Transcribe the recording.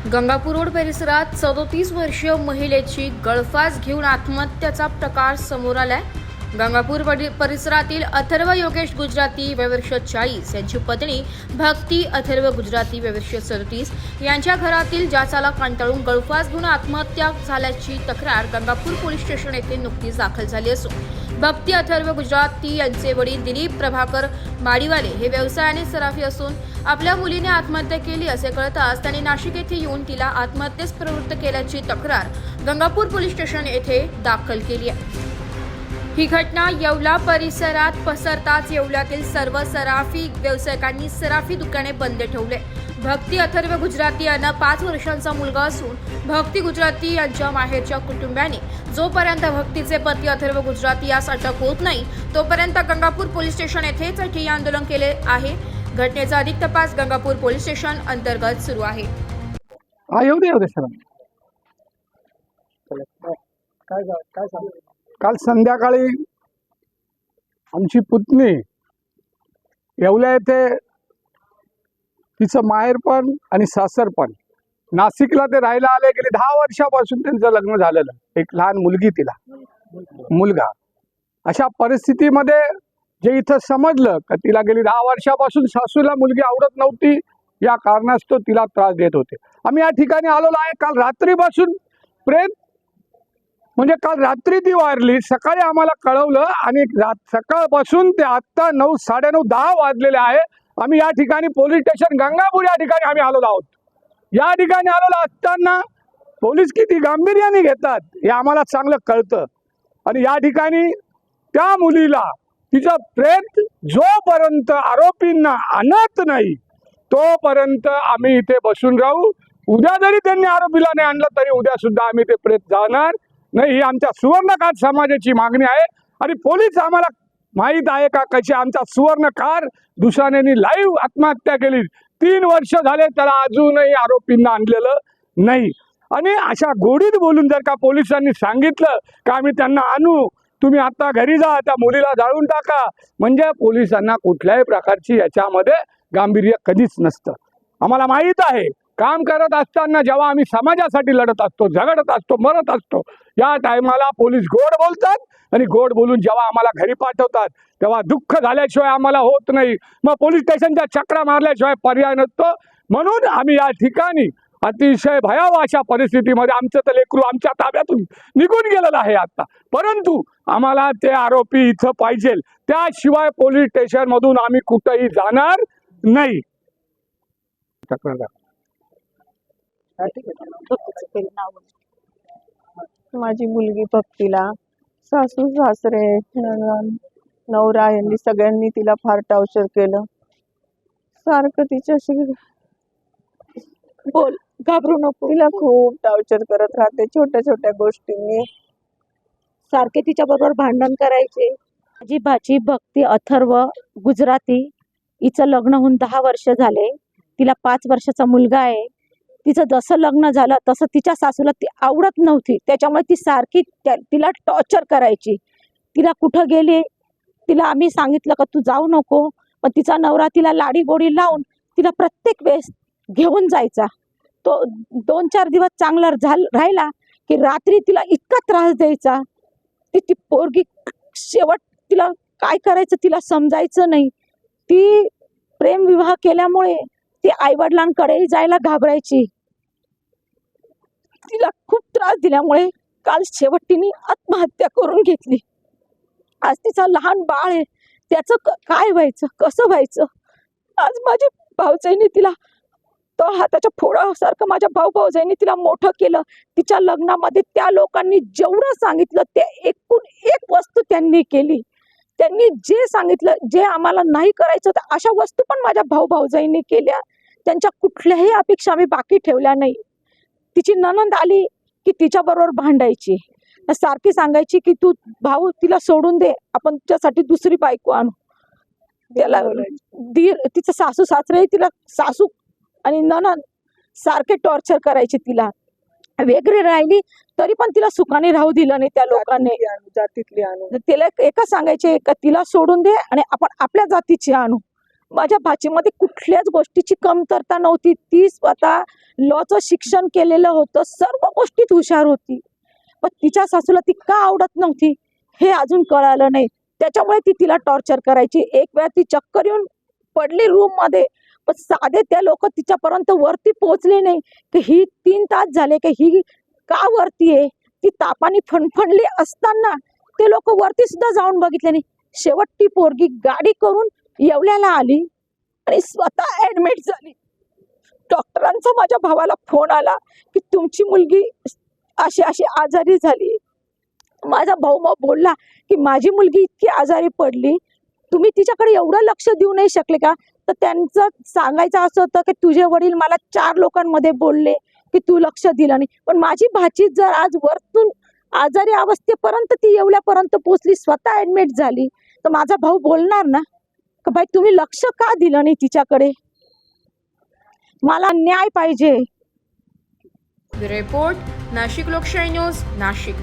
Gangapur road परिसरात 37 वर्षीय महिलेची गळफास घेऊन आत्महत्येचा प्रकार समोर आलाय। गंगापूर परिसरातील अथर्व योगेश गुजराती वय वर्ष 40 यांची पत्नी भक्ती अथर्व गुजराती वय वर्ष 37 यांच्या घरातील जाचाला कंटाळून गळफास घेऊन आत्महत्या झाल्याची तक्रार गंगापूर पोलीस स्टेशन येथे नुकतीच दाखल झाली असून भक्ती अथर्व गुजराती यांचे वडील दिलीप प्रभाकर माडीवाले हे व्यवसायाने सराफी असून आपल्या मुलीने आत्महत्या केली असे कळताच त्यांनी नाशिक येथे येऊन तिला आत्महत्येस प्रवृत्त केल्याची तक्रार गंगापूर पोलीस स्टेशन येथे दाखल केली आहे। ही घटना येवला परिसरात पसरताच येवल्यातील सर्व सराफी व्यावसायिकांनी सराफी दुकाने बंद ठेवले। भक्ती अथर्व गुजराती यांना 5 वर्षांचा मुलगा असून भक्ती गुजराती यांच्या माहेरच्या कुटुंबियांनी जोपर्यंत भक्तीचे पती अथर्व गुजराती यास अटक होत नाही तोपर्यंत गंगापूर पोलीस स्टेशन येथेच ठिय्या आंदोलन केले आहे। घटनेचा अधिक तपास गंगापूर पोलीस स्टेशन अंतर्गत सुरू आहे। काल संध्याकाळी आमची पुतणी येवला येथे तिचं माहेर पण आणि सासर पण नाशिकला ते राहायला आले। गेली 10 वर्षापासून त्यांचं लग्न झालेलं, एक लहान मुलगी तिला मुलगा। अशा परिस्थितीमध्ये जे इथं समजलं का तिला गेली 10 वर्षापासून सासूला मुलगी आवडत नव्हती, या कारणास्तव तिला त्रास देत होते। आम्ही या ठिकाणी आलेलो आहे। काल रात्रीपासून प्रेत म्हणजे काल रात्री ती वारली, सकाळी आम्हाला कळवलं आणि सकाळपासून ते आता 9, 9:30, 10 वाजलेले आहे। आम्ही या ठिकाणी पोलीस स्टेशन गंगापूर या ठिकाणी आम्ही आलेलो आहोत। या ठिकाणी आलेलो असताना पोलीस किती गांभीर्याने घेतात हे आम्हाला चांगलं कळतं आणि या ठिकाणी त्या मुलीला तिचं प्रेत जोपर्यंत आरोपींना आणत नाही तोपर्यंत आम्ही इथे बसून राहू। उद्या जरी त्यांनी आरोपीला नाही आणलं तरी उद्या सुद्धा आम्ही ते प्रेत जाणार नाही, ही आमच्या सुवर्णकार समाजाची मागणी आहे। आणि पोलीस आम्हाला माहीत आहे का कशी आमचा सुवर्णकार दुसऱ्याने लाईव्ह आत्महत्या केली, 3 वर्ष झाले त्याला अजूनही आरोपींना आणलेलं नाही। आणि अशा गोडीत बोलून जर का पोलिसांनी सांगितलं का आम्ही त्यांना आणू, तुम्ही आता घरी जा, त्या मुलीला जाळून टाका, म्हणजे पोलिसांना कुठल्याही प्रकारची याच्यामध्ये गांभीर्य कधीच नसतं। आम्हाला माहीत आहे काम करत असताना जेव्हा आम्ही समाजासाठी लढत असतो, झगडत असतो, मरत असतो, या टायमाला पोलीस गोड बोलतात आणि गोड बोलून जेव्हा आम्हाला घरी पाठवतात तेव्हा दुःख झाल्याशिवाय आम्हाला होत नाही। मग पोलीस स्टेशनच्या चक्रा मारल्याशिवाय पर्याय नसतो। म्हणून आम्ही या ठिकाणी अतिशय भयावह अशा परिस्थितीमध्ये आमचं तर लेकरू आमच्या ताब्यातून निघून गेलेलं आहे आता, परंतु आम्हाला ते आरोपी इथं पाहिजे, त्याशिवाय पोलीस स्टेशन मधून आम्ही कुठेही जाणार नाही। माझी मुलगी भक्तीला सासू सासरे नवरा यांनी सगळ्यांनी तिला फार टॉर्चर केलं। सारखं तिच्याशी बोल, घाबरू नको, तिला खूप टॉर्चर करत राहते छोट्या छोट्या गोष्टींनी। सारखे तिच्या बरोबर भांडण करायचे। माझी भाची भक्ती अथर्व गुजराती, हिचं लग्न होऊन 10 वर्ष झाले। तिला 5 वर्षाचा मुलगा आहे। तिचं जसं लग्न झालं तसं तिच्या सासूला ती आवडत नव्हती, त्याच्यामुळे ती सारखी तिला टॉर्चर करायची। तिला कुठं गेली तिला आम्ही सांगितलं का तू जाऊ नको, पण तिचा नवरा तिला लाडी गोडी लावून तिला प्रत्येक वेळेस घेऊन जायचा। तो 2-4 दिवस चांगला राहिला की रात्री तिला इतका त्रास द्यायचा। ती पोरगी शेवट तिला काय करायचं तिला समजायचं नाही। ती प्रेमविवाह केल्यामुळे ती आईवडिलांकडे जायला घाबरायची। तिला खूप त्रास दिल्यामुळे काल शेवट तिने आत्महत्या करून घेतली। आज तिचा लहान बाळ आहे, त्याचं काय व्हायचं, कसं व्हायचं। आज माझ्या भाऊजाईने तिला तो हाताच्या फोडासारखं माझ्या भाऊजाईने तिला मोठं केलं। तिच्या लग्नामध्ये त्या लोकांनी जेवढं सांगितलं ते एकूण एक वस्तू त्यांनी केली। त्यांनी जे सांगितलं, जे आम्हाला नाही करायचं होतं अशा वस्तू पण माझ्या भाऊजाईंनी केल्या। त्यांच्या कुठल्याही अपेक्षा आम्ही बाकी ठेवल्या नाही। तिची नणंद आली की तिच्या बरोबर भांडायची, सारखी सांगायची की तू भाऊ तिला सोडून दे, आपण तिच्यासाठी दुसरी बायको आणू। त्याला तिचं सासू सासरे तिला सासू आणि नणंद सारखे टॉर्चर करायचे। तिला वेगळी राहिली तरी पण तिला सुखाने राहू दिलं नाही त्या लोकांनी। जातीतली आणू, तिला एका सांगायचे का तिला सोडून दे आणि आपण आपल्या जातीची आणू। माझ्या भाचीमध्ये कुठल्याच गोष्टीची कमतरता नव्हती. ती स्वतः लॉचं शिक्षण केलेलं होतं, सर्व गोष्टीत हुशार होती. पण तिच्या सासूला ती का आवडत नव्हती हे अजून कळालं नाही. त्याच्यामुळे ती तिला टॉर्चर करायची. एक वेळा ती चक्कर येऊन पडली रूम मध्ये, पण साधे त्या लोक तिच्यापर्यंत वरती पोहोचले नाही की ही 3 तास झाले की ही का वरती आहे. ती तापाने फणफणली असताना ते लोक वरती सुद्धा जाऊन बघितले नाही. शेवट ती पोरगी गाडी करून येवल्याला आली आणि स्वतः ऍडमिट झाली. डॉक्टरांचा माझ्या भावाला फोन आला की तुमची मुलगी अशी अशी आजारी झाली. माझा भाऊ मग बोलला की माझी मुलगी इतकी आजारी पडली, तुम्ही तिच्याकडे एवढं लक्ष देऊ नाही शकले का. तर त्यांचं सांगायचं असं होतं की तुझे वडील मला 4 लोकांमध्ये बोलले की तू लक्ष दिलं नाही. पण माझी भाची जर आज वरतून आजारी अवस्थेपर्यंत ती येवल्यापर्यंत पोहोचली, स्वतः ऍडमिट झाली, तर माझा भाऊ बोलणार ना का बाई तुम्ही लक्ष का दिलं नाही तिच्याकडे. मला न्याय पाहिजे. रिपोर्ट नाशिक लोकशाही न्यूज, नाशिक.